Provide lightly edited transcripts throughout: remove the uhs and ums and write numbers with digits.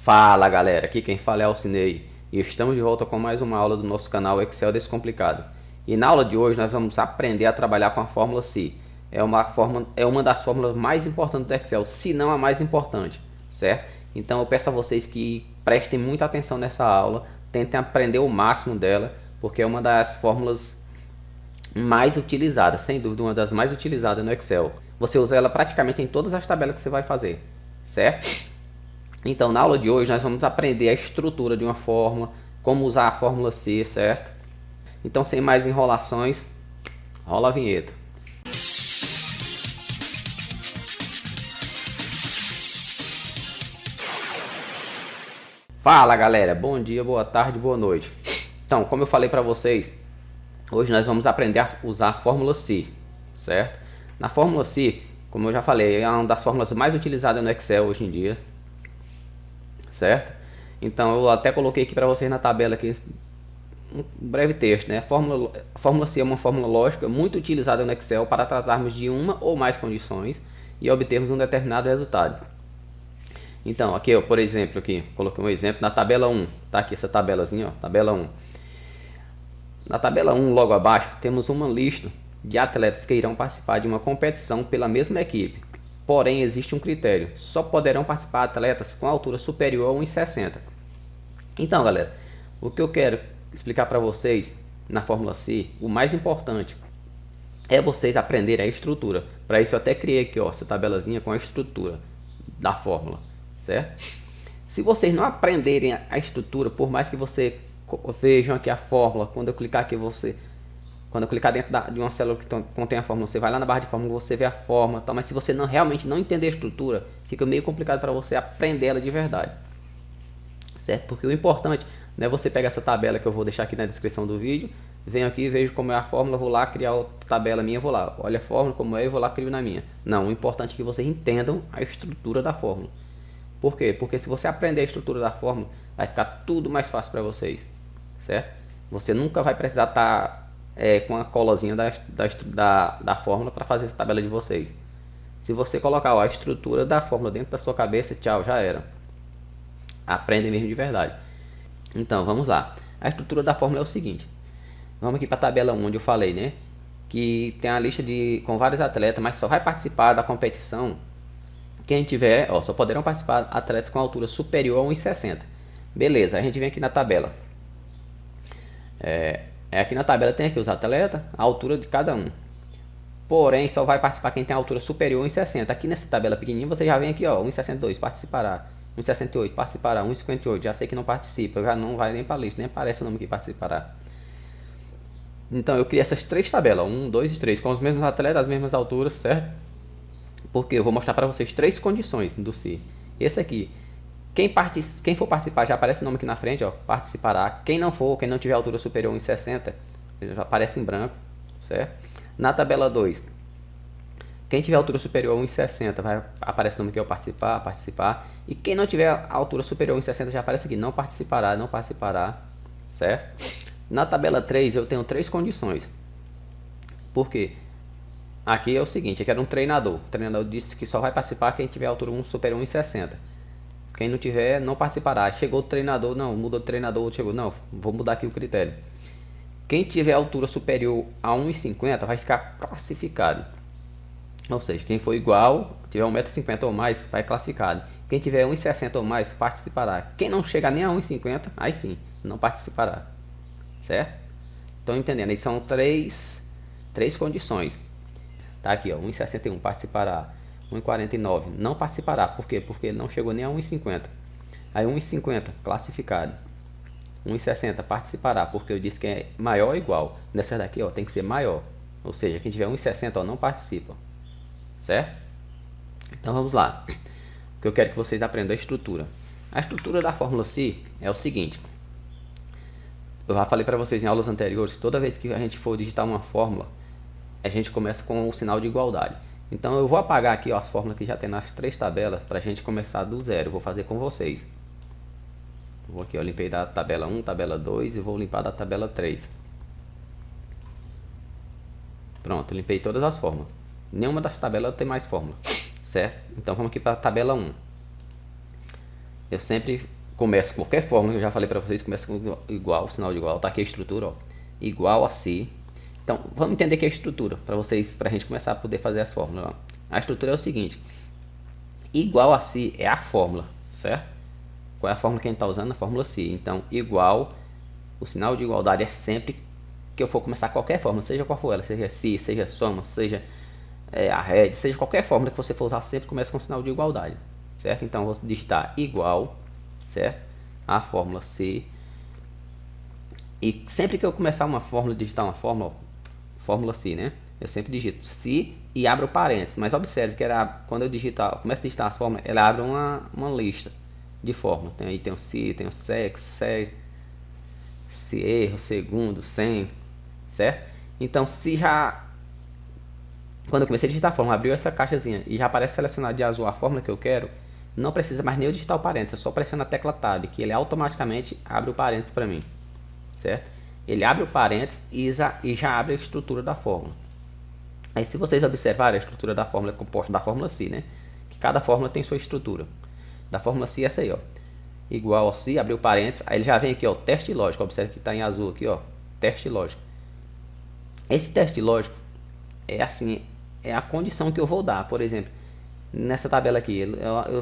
Fala galera, aqui quem fala é Alcinei e estamos de volta com mais uma aula do nosso canal Excel Descomplicado. E na aula de hoje nós vamos aprender a trabalhar com a fórmula SI. É uma das fórmulas mais importantes do Excel, se não a mais importante, certo? Então eu peço a vocês que prestem muita atenção nessa aula, tentem aprender o máximo dela, porque é uma das fórmulas mais utilizadas, sem dúvida uma das mais utilizadas no Excel. Você usa ela praticamente em todas as tabelas que você vai fazer, certo? Então, na aula de hoje, nós vamos aprender a estrutura de uma fórmula, como usar a fórmula C, certo? Então, sem mais enrolações, rola a vinheta. Fala, galera! Bom dia, boa tarde, boa noite. Então, como eu falei para vocês, hoje nós vamos aprender a usar a fórmula C, certo? Na fórmula C, como eu já falei, é uma das fórmulas mais utilizadas no Excel hoje em dia, certo? Então eu até coloquei aqui para vocês na tabela aqui um breve texto, né? A fórmula C é uma fórmula lógica muito utilizada no Excel para tratarmos de uma ou mais condições e obtermos um determinado resultado. Então aqui, ó, por exemplo, aqui coloquei um exemplo na tabela 1, tá aqui essa tabelazinha, ó, tabela 1. Na tabela 1, logo abaixo, temos uma lista de atletas que irão participar de uma competição pela mesma equipe. Porém, existe um critério. Só poderão participar atletas com altura superior a 1,60. Então, galera, o que eu quero explicar para vocês na fórmula C, o mais importante é vocês aprenderem a estrutura. Para isso eu até criei aqui, ó, essa tabelazinha com a estrutura da fórmula, certo? Se vocês não aprenderem a estrutura, por mais que você vejam aqui a fórmula, quando eu clicar aqui quando eu clicar dentro de uma célula que contém a fórmula, você vai lá na barra de fórmula, você vê a fórmula, tá? Mas se você realmente não entender a estrutura, fica meio complicado para você aprender ela de verdade, certo? Porque o importante não é você pegar essa tabela que eu vou deixar aqui na descrição do vídeo, venho aqui, vejo como é a fórmula, vou lá criar outra tabela minha, vou lá, olha a fórmula como é e vou lá crio na minha. Não, o importante é que vocês entendam a estrutura da fórmula. Por quê? Porque se você aprender a estrutura da fórmula, vai ficar tudo mais fácil para vocês, certo? Você nunca vai precisar estar com a colazinha da fórmula para fazer essa tabela de vocês. Se você colocar a estrutura da fórmula dentro da sua cabeça, tchau, já era. Aprendem mesmo de verdade. Então, vamos lá. A estrutura da fórmula é o seguinte. Vamos aqui para a tabela 1, onde eu falei, né? Que tem a lista com vários atletas, mas só vai participar da competição quem tiver, ó, só poderão participar atletas com altura superior a 1,60. Beleza, a gente vem aqui na tabela. Aqui na tabela tem aqui os atletas, a altura de cada um. Porém, só vai participar quem tem a altura superior a 1,60. Aqui nessa tabela pequenininha, você já vem aqui, ó, 1,62, participará. 1,68, participará. 1,58, já sei que não participa, já não vai nem para a lista, nem aparece o nome que participará. Então, eu criei essas três tabelas, 1, 2 e 3, com os mesmos atletas, as mesmas alturas, certo? Porque eu vou mostrar para vocês três condições do C. Esse aqui, quem for participar, já aparece o nome aqui na frente, ó, participará. Quem não for, quem não tiver altura superior a 1,60, já aparece em branco, certo? Na tabela 2, quem tiver altura superior a 1,60, vai aparecer o nome aqui, ó, participar. E quem não tiver altura superior a 1,60, já aparece aqui, não participará, certo? Na tabela 3, eu tenho três condições. Por quê? Aqui é o seguinte, aqui era um treinador. O treinador disse que só vai participar quem tiver altura superior a 1,60. Quem não tiver, não participará. Chegou o treinador, não, mudou de treinador, chegou, não, vou mudar aqui o critério. Quem tiver altura superior a 1,50 vai ficar classificado. Ou seja, quem for igual, tiver 1,50 m ou mais, vai classificado. Quem tiver 1,60 ou mais, participará. Quem não chegar nem a 1,50, aí sim, não participará. Certo? Estão entendendo? Aí são três condições. Tá aqui, ó, 1,61 participará. 1,49 não participará. Por quê? Porque não chegou nem a 1,50. Aí 1,50 classificado. 1,60 participará, porque eu disse que é maior ou igual. Nessa daqui, ó, tem que ser maior. Ou seja, quem tiver 1,60, ó, não participa. Certo? Então vamos lá. O que eu quero que vocês aprendam é a estrutura. A estrutura da fórmula C é o seguinte. Eu já falei para vocês em aulas anteriores, toda vez que a gente for digitar uma fórmula, a gente começa com o sinal de igualdade. Então eu vou apagar aqui, ó, as fórmulas que já tem nas três tabelas para a gente começar do zero. Eu vou fazer com vocês. Vou aqui, ó, limpei da tabela 1, tabela 2 e vou limpar da tabela 3. Pronto, limpei todas as fórmulas. Nenhuma das tabelas tem mais fórmula, certo? Então vamos aqui para a tabela 1. Eu sempre começa com qualquer fórmula, que eu já falei para vocês, começa com igual, sinal de igual, tá aqui a estrutura, ó, igual a si. Então, vamos entender que é a estrutura, para vocês, pra gente começar a poder fazer as fórmulas, ó. A estrutura é o seguinte, igual a si é a fórmula, certo? Qual é a fórmula que a gente está usando? A fórmula si. Então, igual, o sinal de igualdade é sempre que eu for começar qualquer fórmula, seja qual for ela, seja si, seja soma, seja arred, seja qualquer fórmula que você for usar, sempre começa com o sinal de igualdade, certo? Então, eu vou digitar igual, certo? A fórmula si. E sempre que eu começar uma fórmula, digitar uma fórmula, ó, fórmula si, né? Eu sempre digito si e abro parênteses. Mas observe que quando eu começo a digitar as fórmulas, ela abre uma lista de fórmulas. Aí tem o si, tem o sex, se erro, segundo, sem, certo? Então, se já... Quando eu comecei a digitar a fórmula, abriu essa caixazinha e já aparece selecionado de azul a fórmula que eu quero, não precisa mais nem eu digitar o parênteses, eu só pressiono a tecla Tab, que ele automaticamente abre o parênteses para mim, certo? Ele abre o parênteses e já abre a estrutura da fórmula. Aí, se vocês observarem, a estrutura da fórmula é composta da fórmula si, né? Que cada fórmula tem sua estrutura. Da fórmula si, essa aí, ó. Igual a si, abriu parênteses, aí ele já vem aqui, ó, teste lógico. Observe que está em azul aqui, ó, teste lógico. Esse teste lógico é assim, é a condição que eu vou dar. Por exemplo, nessa tabela aqui,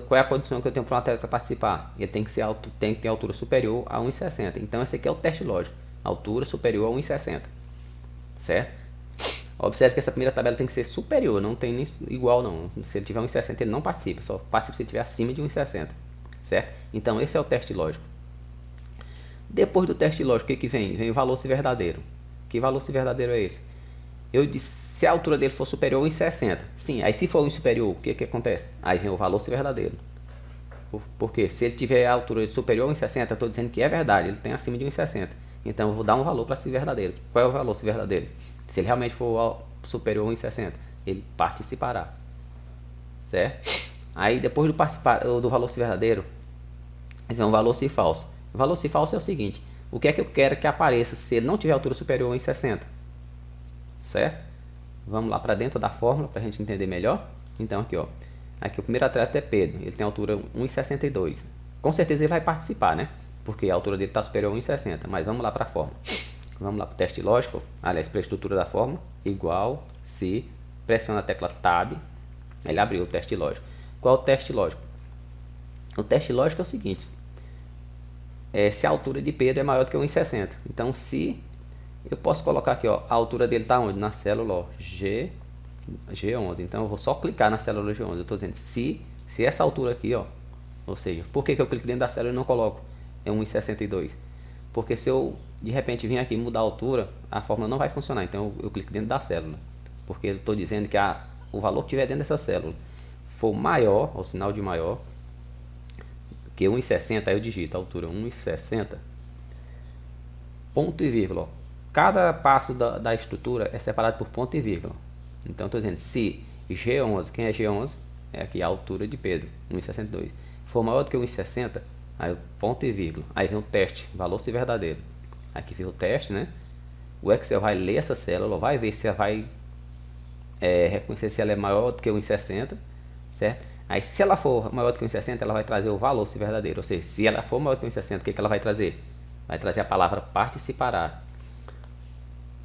qual é a condição que eu tenho para um atleta participar? Ele tem que ter altura superior a 1,60. Então esse aqui é o teste lógico, altura superior a 1,60, certo? Observe que essa primeira tabela tem que ser superior, não tem nem igual não. Se ele tiver 1,60 ele não participa, só participa se ele tiver acima de 1,60, certo? Então esse é o teste lógico. Depois do teste lógico, o que vem? Vem o valor se verdadeiro. Que valor se verdadeiro é esse? Eu disse, se a altura dele for superior a 1,60. Sim, aí se for superior, o que acontece? Aí vem o valor se verdadeiro. Porque se ele tiver a altura superior a 1,60, eu estou dizendo que é verdade, ele tem acima de 1,60. Então eu vou dar um valor para se verdadeiro. Qual é o valor se verdadeiro? Se ele realmente for superior a 1,60, ele participará, certo? Aí depois do valor se verdadeiro, vem um valor se falso. O valor se falso é o seguinte, o que é que eu quero que apareça se ele não tiver altura superior a 1,60, certo? Vamos lá para dentro da fórmula para a gente entender melhor. Então aqui, ó, aqui o primeiro atleta é Pedro, ele tem altura 1,62. Com certeza ele vai participar, né? Porque a altura dele está superior a 1,60. Mas vamos lá para a fórmula. Vamos lá para o teste lógico, aliás, para a estrutura da fórmula, igual, se, pressiona a tecla Tab, ele abriu o teste lógico. Qual é o teste lógico? O teste lógico é o seguinte, se a altura de Pedro é maior do que 1,60. Então, se eu posso colocar aqui, ó, a altura dele está onde? Na célula, ó, G11. Então, eu vou só clicar na célula G11. Eu estou dizendo se essa altura aqui, ó, ou seja, por que eu clico dentro da célula e não coloco 1,62? Porque se eu de repente vir aqui mudar a altura, a fórmula não vai funcionar. Então eu clico dentro da célula, porque eu estou dizendo que o valor que tiver dentro dessa célula for maior, o sinal de maior que 1,60, aí eu digito a altura 1,60, ponto e vírgula. Cada passo da estrutura é separado por ponto e vírgula. Então estou dizendo se G11, quem é G11? É aqui a altura de Pedro, 1,62. For maior do que 1,60, aí ponto e vírgula. Aí vem o teste, valor se verdadeiro. Aqui vem o teste, né? O Excel vai ler essa célula, vai ver se ela vai reconhecer se ela é maior do que 1,60, certo? Aí se ela for maior do que 1,60, ela vai trazer o valor se verdadeiro. Ou seja, se ela for maior do que 1,60, o que ela vai trazer? Vai trazer a palavra participará.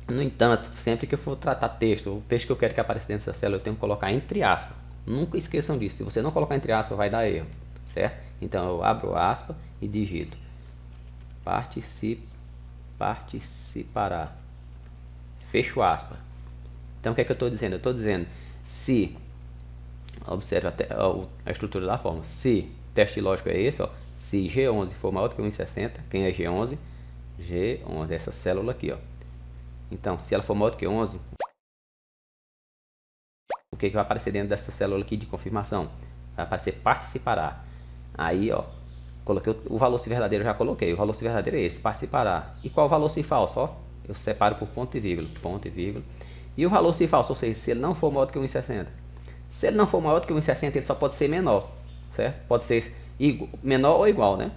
No entanto, sempre que eu for tratar texto, o texto que eu quero que apareça dentro dessa célula, eu tenho que colocar entre aspas. Nunca esqueçam disso. Se você não colocar entre aspas, vai dar erro, certo? Então eu abro aspas e digito participará. Fecho aspas. Então o que é que eu estou dizendo? Eu estou dizendo se, observe a estrutura da fórmula, se teste lógico é esse, ó, se G11 for maior do que 1,60, quem é G11? G11, essa célula aqui, ó. Então, se ela for maior do que 11, o que vai aparecer dentro dessa célula aqui de confirmação? Vai aparecer participará. Aí, ó, coloquei o valor se verdadeiro, já coloquei. O valor se verdadeiro é esse, participará. E qual o valor se falso? Ó, eu separo por ponto e vírgula. E o valor se falso, ou seja, se ele não for maior do que 1,60. Se ele não for maior do que 1,60, ele só pode ser menor, certo? Pode ser menor ou igual, né?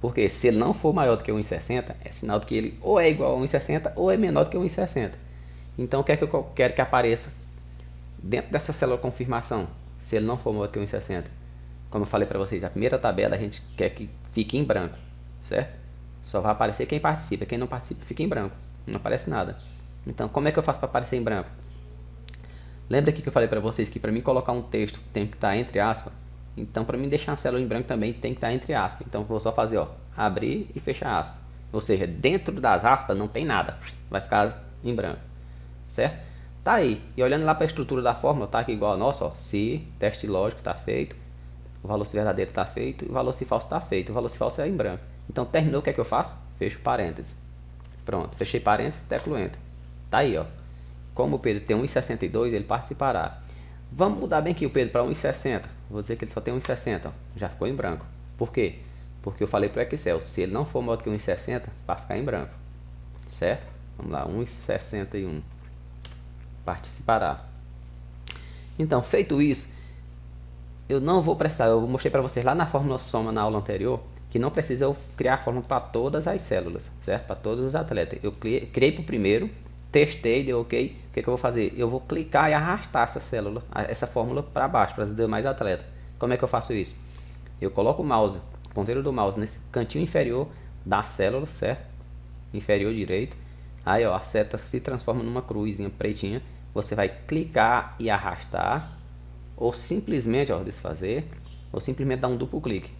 Porque se ele não for maior do que 1,60, é sinal de que ele ou é igual a 1,60 ou é menor do que 1,60. Então, o que é que eu quero que apareça dentro dessa célula de confirmação? Se ele não for maior do que 1,60. como eu falei para vocês, a primeira tabela a gente quer que fique em branco, certo? Só vai aparecer quem participa, quem não participa fica em branco, não aparece nada. Então, como é que eu faço para aparecer em branco? Lembra aqui que eu falei para vocês que para mim colocar um texto tem que estar entre aspas? Então, para mim deixar a célula em branco também tem que estar entre aspas. Então, eu vou só fazer, ó, abrir e fechar aspas. Ou seja, dentro das aspas não tem nada, vai ficar em branco, certo? Tá aí. E olhando lá para a estrutura da fórmula, tá aqui igual a nossa, ó, se teste lógico está feito, o valor se verdadeiro está feito e o valor se falso está feito. O valor se falso é em branco. Então, terminou, o que é que eu faço? Fecho parênteses. Pronto, fechei parênteses, teclo enter. Tá aí, ó. Como o Pedro tem 1,62, ele participará. Vamos mudar bem aqui o Pedro para 1,60. Vou dizer que ele só tem 1,60. Já ficou em branco. Por quê? Porque eu falei para o Excel, se ele não for maior que 1,60, vai ficar em branco. Certo? Vamos lá, 1,61. Participará. Então, feito isso, eu não vou precisar, eu mostrei para vocês lá na fórmula soma na aula anterior, que não precisa eu criar a fórmula para todas as células, certo? Para todos os atletas. Eu criei para o primeiro, testei, deu ok. O que eu vou fazer? Eu vou clicar e arrastar essa célula, essa fórmula para baixo, para os demais atletas. Como é que eu faço isso? Eu coloco o mouse, o ponteiro do mouse nesse cantinho inferior da célula, certo? Inferior direito. Aí, ó, a seta se transforma numa cruzinha pretinha. Você vai clicar e arrastar, ou simplesmente, ó, desfazer, ou simplesmente dar um duplo clique.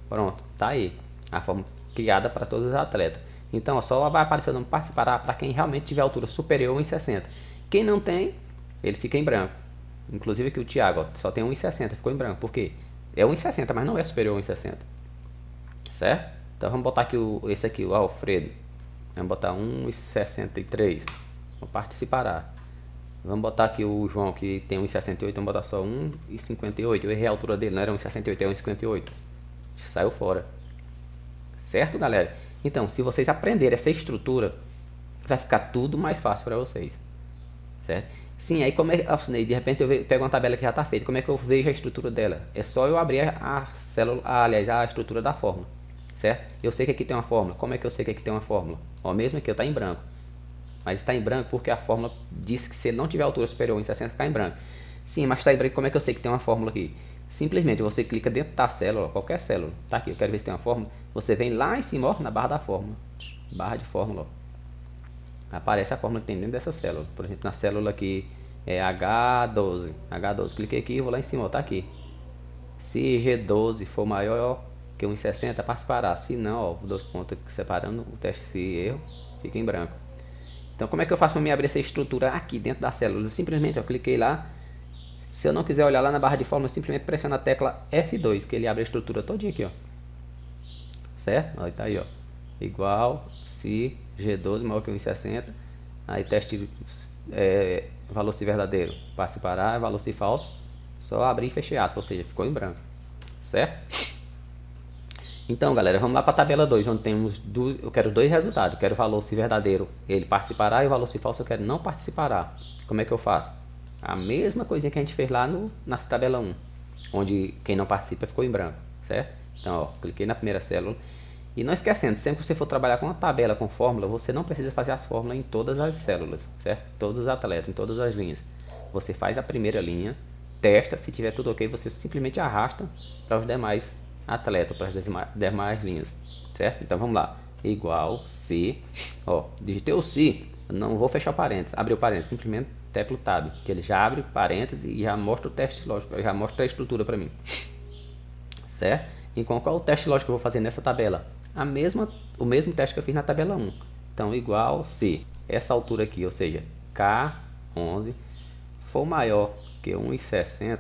Pronto, tá aí a fórmula criada para todos os atletas. Então, ó, só vai aparecer o nome participará para quem realmente tiver altura superior a 1,60. Quem não tem, ele fica em branco. Inclusive aqui o Thiago, ó, só tem 1,60, ficou em branco. Por quê? É 1,60, mas não é superior a 1,60. Certo? Então vamos botar aqui esse aqui, o Alfredo. Vamos botar 1,63. Participará. Vamos botar aqui o João, que tem 1,68. Vamos botar só 1,58. Eu errei a altura dele, não era 1,68, é 1,58. Saiu fora. Certo, galera? Então, se vocês aprenderem essa estrutura, vai ficar tudo mais fácil para vocês. Certo? Sim, aí como é que... de repente eu pego uma tabela que já está feita. Como é que eu vejo a estrutura dela? É só eu abrir a célula, aliás, a estrutura da fórmula. Certo? Eu sei que aqui tem uma fórmula. Como é que eu sei que aqui tem uma fórmula? Ó, mesmo aqui está em branco. Mas está em branco porque a fórmula diz que se ele não tiver altura superior a 1,60, fica em branco. Sim, mas está em branco, como é que eu sei que tem uma fórmula aqui? Simplesmente você clica dentro da célula, qualquer célula. Tá aqui, eu quero ver se tem uma fórmula. Você vem lá em cima, ó, na barra da fórmula. Barra de fórmula, ó. Aparece a fórmula que tem dentro dessa célula. Por exemplo, na célula aqui é H12. H12, cliquei aqui e vou lá em cima, ó, tá aqui. Se G12 for maior que 1,60, participará. Se não, ó, dois pontos aqui separando, o teste se erro, fica em branco. Então, como é que eu faço para me abrir essa estrutura aqui dentro da célula? Eu simplesmente, eu cliquei lá. Se eu não quiser olhar lá na barra de fórmula, eu simplesmente pressiono a tecla F2, que ele abre a estrutura todinha aqui, ó. Certo? Aí tá aí, ó. Igual se G12 maior que 1,60. Aí teste valor se verdadeiro, participará, valor se falso. Só abrir e fechar aspas, ou seja, ficou em branco. Certo? Então, galera, vamos lá para a tabela 2, onde temos eu quero dois resultados. Eu quero o valor se verdadeiro, ele participará, e o valor se falso eu quero não participará. Como é que eu faço? A mesma coisinha que a gente fez lá na tabela 1, onde quem não participa ficou em branco, certo? Então, ó, cliquei na primeira célula. E não esquecendo, sempre que você for trabalhar com uma tabela, com fórmula, você não precisa fazer as fórmulas em todas as células, certo? Todos os atletas, em todas as linhas. Você faz a primeira linha, testa, se tiver tudo ok, você simplesmente arrasta para os demais atletas, para as demais linhas, certo? Então vamos lá, igual se, ó, digitei o se, não vou fechar o parênteses, abrir o parênteses, simplesmente teclo tab, que ele já abre parênteses e já mostra o teste lógico, já mostra a estrutura para mim, certo? Então qual é o teste lógico que eu vou fazer nessa tabela? O mesmo teste que eu fiz na tabela 1, então igual se essa altura aqui, ou seja, K11 for maior que 1,60,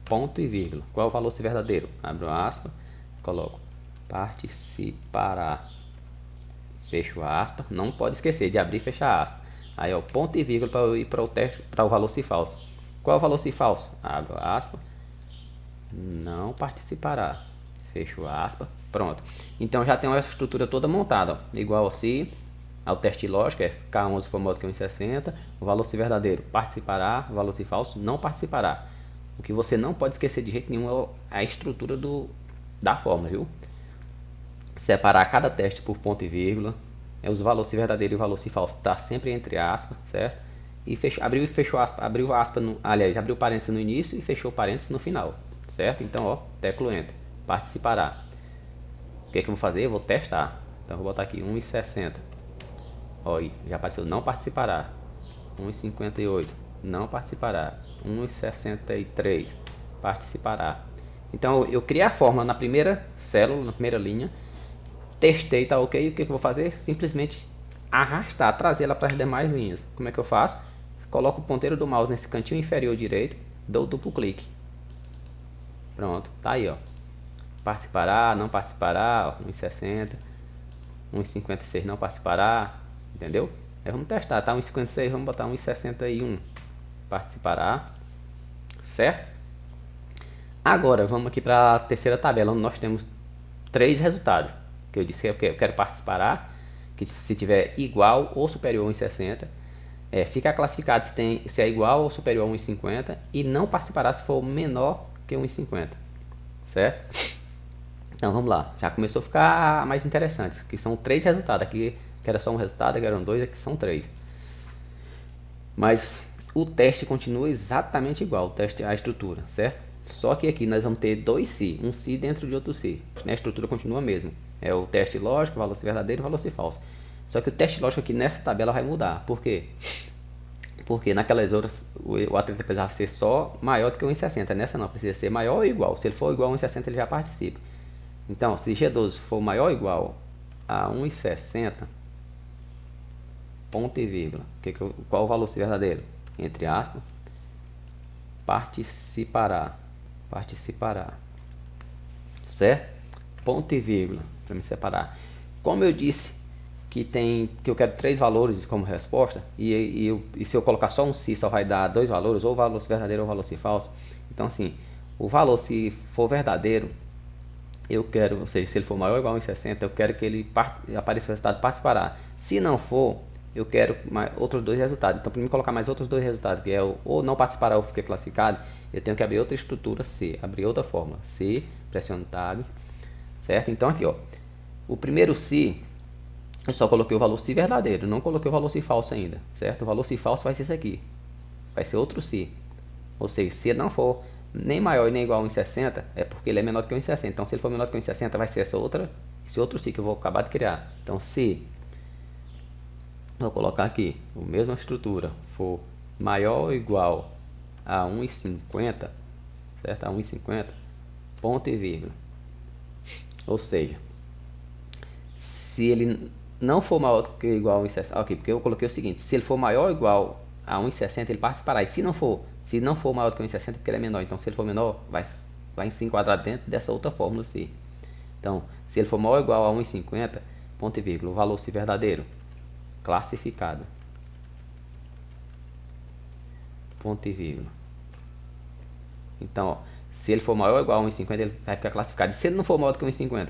ponto e vírgula. Qual é o valor se verdadeiro? Abro aspas, coloco participará, fecho aspas, não pode esquecer de abrir e fechar aspas. Aí, ó, ponto e vírgula para eu ir para o teste, para o valor se falso. Qual é o valor se falso? Abro aspas, não participará, fecho aspas, pronto. Então já tem uma estrutura toda montada, ó, igual se ao teste lógico, é K11 for maior que 1,60, o valor se verdadeiro participará, o valor se falso não participará. O que você não pode esquecer de jeito nenhum é a estrutura da fórmula, viu? Separar cada teste por ponto e vírgula. Os valores se verdadeiro e o valor se falso está sempre entre aspas, certo? E abriu e fechou aspas, abriu aspas, aliás, abriu parênteses no início e fechou parênteses no final, certo? Então, ó, teclo Enter, participará. O que é que eu vou fazer? Eu vou testar. Então, eu vou botar aqui 1,60. Ó, aí, já apareceu não participará. 1,58, não participará. 1,63, participará. Então, eu criei a fórmula na primeira célula, na primeira linha. Testei, tá ok. O que eu vou fazer? Simplesmente arrastar, trazer ela para as demais linhas. Como é que eu faço? Coloco o ponteiro do mouse nesse cantinho inferior direito, dou duplo clique. Pronto, tá aí, ó. Participará, não participará, 1,60, 1,56 não participará, entendeu? Aí vamos testar, tá? 1,56, vamos botar 1,61, participará, certo? Agora vamos aqui para a terceira tabela, onde nós temos 3 resultados. Que eu disse que eu quero participará, que se tiver igual ou superior a 1,60, fica classificado se é igual ou superior a 1,50 e não participará se for menor que 1,50, certo? Então vamos lá, já começou a ficar mais interessante, que são 3 resultados, aqui que era só um resultado, aqui eram 2, aqui são 3. Mas o teste continua exatamente igual, o teste a estrutura, certo? Só que aqui nós vamos ter 2 se, um se dentro de outro se, a estrutura continua a mesma. É o teste lógico, valor se verdadeiro, valor se falso. Só que o teste lógico aqui nessa tabela vai mudar, por quê? Porque naquelas outras o atleta precisava ser só maior do que 1,60, nessa não, precisa ser maior ou igual, se ele for igual a 1,60 ele já participa. Então, se G12 for maior ou igual a 1,60, ponto e vírgula, qual o valor se verdadeiro? Entre aspas, participará, certo? Ponto e vírgula, para me separar. Como eu disse que eu quero 3 valores como resposta, e se eu colocar só um se, só vai dar 2 valores, ou o valor se verdadeiro ou o valor se falso. Então, assim, o valor se for verdadeiro, eu quero, ou seja, se ele for maior ou igual a 1,60, eu quero que ele apareça o resultado participará. Se não for, eu quero outros 2 resultados. Então, para mim colocar mais outros 2 resultados, que é ou não participará ou ficar classificado, eu tenho que abrir outra estrutura C, abrir outra fórmula C, pressiono Tab, certo? Então aqui, ó, o primeiro se, eu só coloquei o valor se verdadeiro, não coloquei o valor se falso ainda, certo? O valor se falso vai ser esse aqui, vai ser outro se, ou seja, se ele não for nem maior e nem igual a 1,60, é porque ele é menor do que 1,60. Então, se ele for menor do que 1,60, vai ser esse outro se que eu vou acabar de criar. Então, se vou colocar aqui a mesma estrutura for maior ou igual a 1,50, certo? A 1,50, ponto e vírgula. Ou seja, se ele não for maior do que igual a 1,60, ok, porque eu coloquei o seguinte: se ele for maior ou igual a 1,60, ele participará. E se não for maior do que 1,60, porque ele é menor. Então, se ele for menor, vai se enquadrar dentro dessa outra fórmula C. Então, se ele for maior ou igual a 1,50, ponto e vírgula, o valor se verdadeiro, classificado, ponto e vírgula. Então, ó, se ele for maior ou igual a 1,50, ele vai ficar classificado. E se ele não for maior do que 1,50,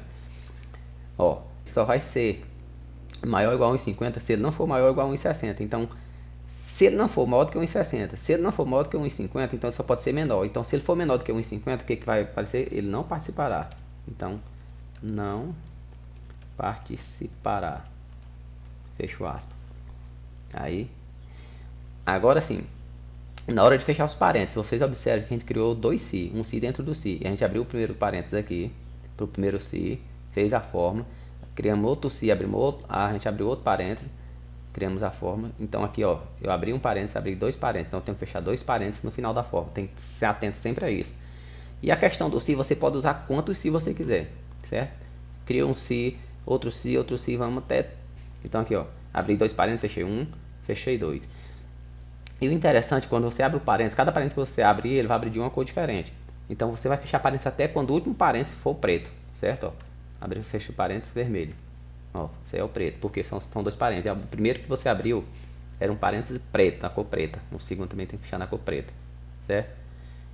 ó, só vai ser maior ou igual a 1,50 se ele não for maior ou igual a 1,60. Então, se ele não for maior do que 1,60, se ele não for maior do que 1,50, então ele só pode ser menor. Então, se ele for menor do que 1,50, o que vai aparecer? Ele não participará. Então, não participará. Fecho aspas. Aí, agora sim, na hora de fechar os parênteses, vocês observam que a gente criou 2 se, um se dentro do se. E a gente abriu o primeiro parênteses aqui, para o primeiro se, fez a fórmula, criamos outro se, abrimos outro, a gente abriu outro parênteses, criamos a fórmula. Então aqui, ó, eu abri um parênteses, abri 2 parênteses, então eu tenho que fechar 2 parênteses no final da fórmula. Tem que ser atento sempre a isso. E a questão do se, você pode usar quantos se você quiser, certo? Cria um se, outro se, vamos até... Então aqui, ó, abri 2 parênteses, fechei 1, fechei 2. E o interessante, quando você abre o parênteses, cada parênteses que você abrir, ele vai abrir de uma cor diferente. Então você vai fechar parênteses até quando o último parênteses for preto, certo? Ó, abri e fecha o parênteses vermelho. Ó, esse é o preto, porque são 2 parênteses. O primeiro que você abriu era um parênteses preto, na cor preta. O segundo também tem que fechar na cor preta, certo?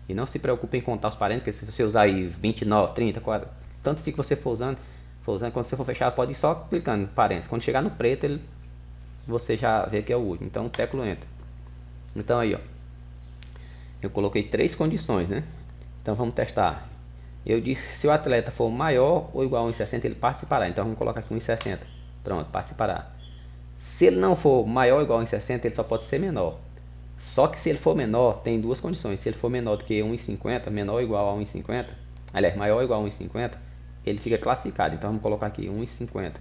E não se preocupe em contar os parênteses, porque se você usar aí 29, 30, 40, tanto se que você for usando, quando você for fechar, pode ir só clicando em parênteses. Quando chegar no preto, você já vê que é o último. Então, teclo Enter. Então aí, ó, eu coloquei 3 condições, né? Então vamos testar. Eu disse se o atleta for maior ou igual a 1,60, ele participará. Então vamos colocar aqui 1,60. Pronto, participará. Se ele não for maior ou igual a 1,60, ele só pode ser menor. Só que se ele for menor, tem duas condições. Se ele for menor do que 1,50, menor ou igual a 1,50, aliás, maior ou igual a 1,50, ele fica classificado. Então vamos colocar aqui 1,50.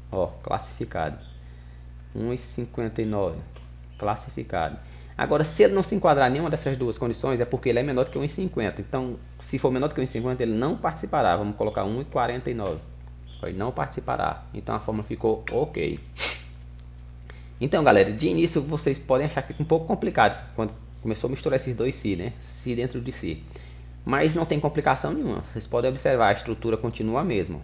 Ó, classificado. 1,59, classificado. Agora, se ele não se enquadrar em nenhuma dessas duas condições, é porque ele é menor do que 1,50. Então, se for menor do que 1,50, ele não participará. Vamos colocar 1,49. Ele não participará. Então a fórmula ficou ok. Então, galera, de início vocês podem achar que fica um pouco complicado quando começou a misturar esses dois si, né? Si dentro de si. Mas não tem complicação nenhuma. Vocês podem observar, a estrutura continua a mesma.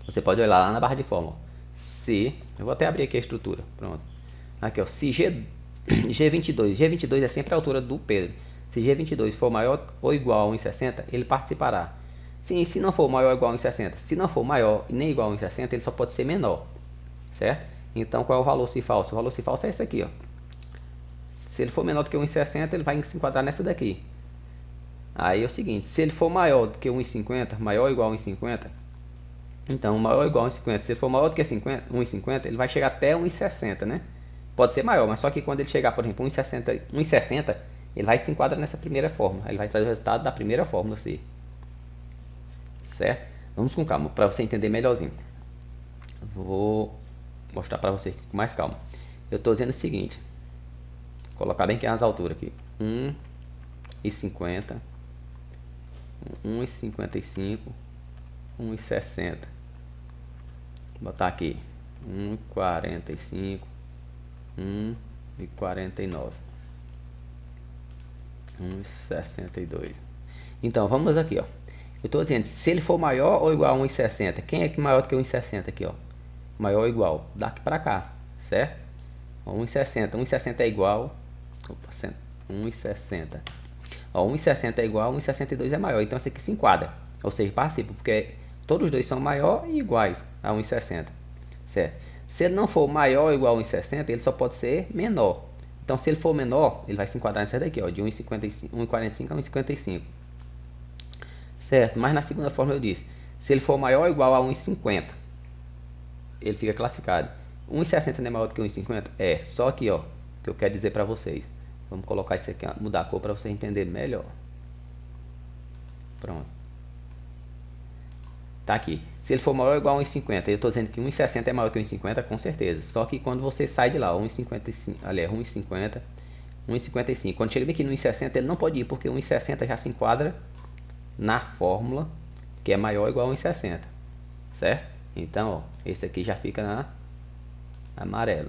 Você pode olhar lá na barra de fórmula. Se, eu vou até abrir aqui a estrutura. Pronto. Aqui, ó, se G22. G22 é sempre a altura do Pedro. Se G22 for maior ou igual a 1,60, ele participará. Sim, se não for maior ou igual a 1,60. Se não for maior nem igual a 1,60, ele só pode ser menor. Certo? Então, qual é o valor si falso? O valor si falso é esse aqui, ó. Se ele for menor do que 1,60, ele vai se enquadrar nessa daqui. Aí é o seguinte, se ele for maior do que 1,50, maior ou igual a 1,50, então maior ou igual a 1,50, se ele for maior do que 1,50, ele vai chegar até 1,60, né? Pode ser maior, mas só que quando ele chegar, por exemplo, 1,60, ele vai se enquadrar nessa primeira fórmula. Ele vai trazer o resultado da primeira fórmula C. Certo? Vamos com calma, para você entender melhorzinho. Vou mostrar para você com mais calma. Eu estou dizendo o seguinte, vou colocar bem que é as alturas aqui. 1,50, 1,55, 1,60. Vou botar aqui 1,45, 1,49, 1,62. Então vamos aqui, ó. Eu estou dizendo, se ele for maior ou igual a 1,60, quem é que maior do que 1,60 aqui, ó? Maior ou igual, daqui para cá, certo? 1,60, 1,60 é igual, 1,60. Ó, 1,60 é igual, 1,62 é maior, então esse aqui se enquadra, ou seja, participa, porque todos os dois são maior e iguais a 1,60, certo? Se ele não for maior ou igual a 1,60, ele só pode ser menor. Então, se ele for menor, ele vai se enquadrar nessa daqui, ó, de 1,45 a 1,55. Certo? Mas na segunda forma eu disse, se ele for maior ou igual a 1,50, ele fica classificado. 1,60 não é maior do que 1,50? É, só aqui, ó, que eu quero dizer para vocês. Vamos colocar isso aqui, mudar a cor para você entender melhor. Pronto. Tá aqui. Se ele for maior ou igual a 1,50, eu estou dizendo que 1,60 é maior que 1,50, com certeza. Só que quando você sai de lá, 1,55, aliás, 1,50, 1,55. Quando chega aqui no 1,60, ele não pode ir, porque 1,60 já se enquadra na fórmula que é maior ou igual a 1,60. Certo? Então, ó, esse aqui já fica na amarelo.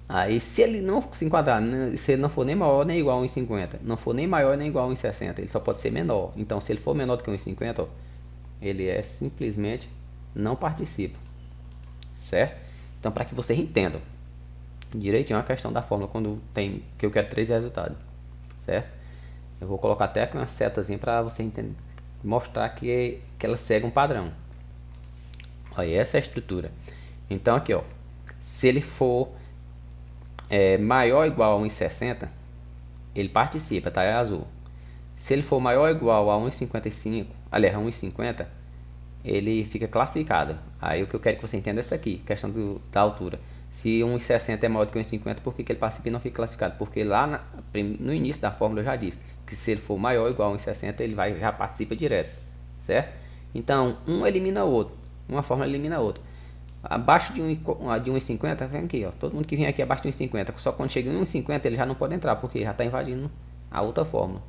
Aí, se ele não se enquadrar, se ele não for nem maior nem igual a 1,50, não for nem maior nem igual a 1,60, ele só pode ser menor. Então, se ele for menor do que 1,50, ó, ele é simplesmente não participa. Certo? Então, para que vocês entendam direitinho a questão da fórmula quando tem que eu quero 3 resultados. Certo? Eu vou colocar até com uma setazinha para você entender, mostrar que ela segue um padrão. Olha, essa é a estrutura. Então aqui, ó, se ele for maior ou igual a 1,60, ele participa, tá? É azul. Se ele for maior ou igual a 1,55, aliás, a 1,50, ele fica classificado. Aí o que eu quero que você entenda é isso aqui, questão da altura. Se 1,60 é maior do que 1,50, por que ele participa e não fica classificado? Porque lá no início da fórmula eu já disse que se ele for maior ou igual a 1,60, ele já participa direto, certo? Então, um elimina o outro, uma fórmula elimina a outra. Abaixo de 1,50, vem aqui, ó, todo mundo que vem aqui abaixo de 1,50, só quando chega em 1,50 ele já não pode entrar, porque já está invadindo a outra fórmula,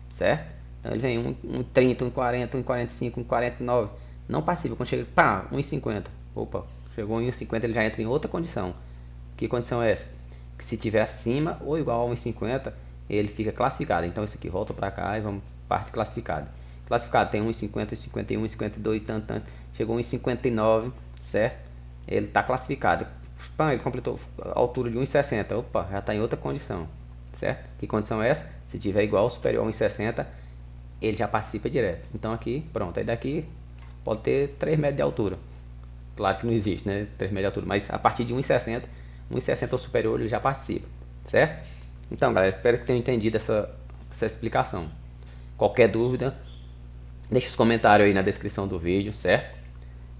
certo? Então ele vem 1,30, 1,40, 1,45, 1,49, não participa. Quando chega, pá, 1,50, opa, chegou em 1,50, ele já entra em outra condição. Que condição é essa? Que se tiver acima ou igual a 1,50, ele fica classificado. Então isso aqui volta para cá e vamos parte classificada. Classificado tem 1,50, 1,51, 1,52, tanto. Chegou em 1,59, certo? Ele está classificado. Pã, ele completou a altura de 1,60. Opa, já está em outra condição, certo? Que condição é essa? Se tiver igual ou superior a 1,60, ele já participa direto. Então aqui, pronto. Aí daqui pode ter 3 metros de altura. Claro que não existe, né? 3 metros de altura. Mas a partir de 1,60 ou superior, ele já participa, certo? Então, galera, espero que tenham entendido essa explicação. Qualquer dúvida, deixa os comentários aí na descrição do vídeo, certo?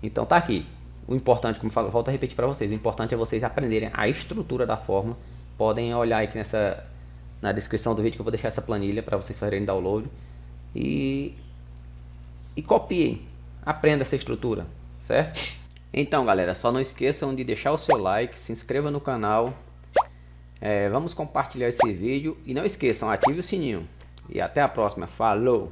Então tá aqui. O importante, como eu falo, volto a repetir para vocês, o importante é vocês aprenderem a estrutura da fórmula podem olhar aqui na descrição do vídeo que eu vou deixar essa planilha para vocês fazerem download e copiem, aprenda essa estrutura, certo? Então galera, só não esqueçam de deixar o seu like, se inscreva no canal, vamos compartilhar esse vídeo e não esqueçam, ative o sininho e até a próxima, falou!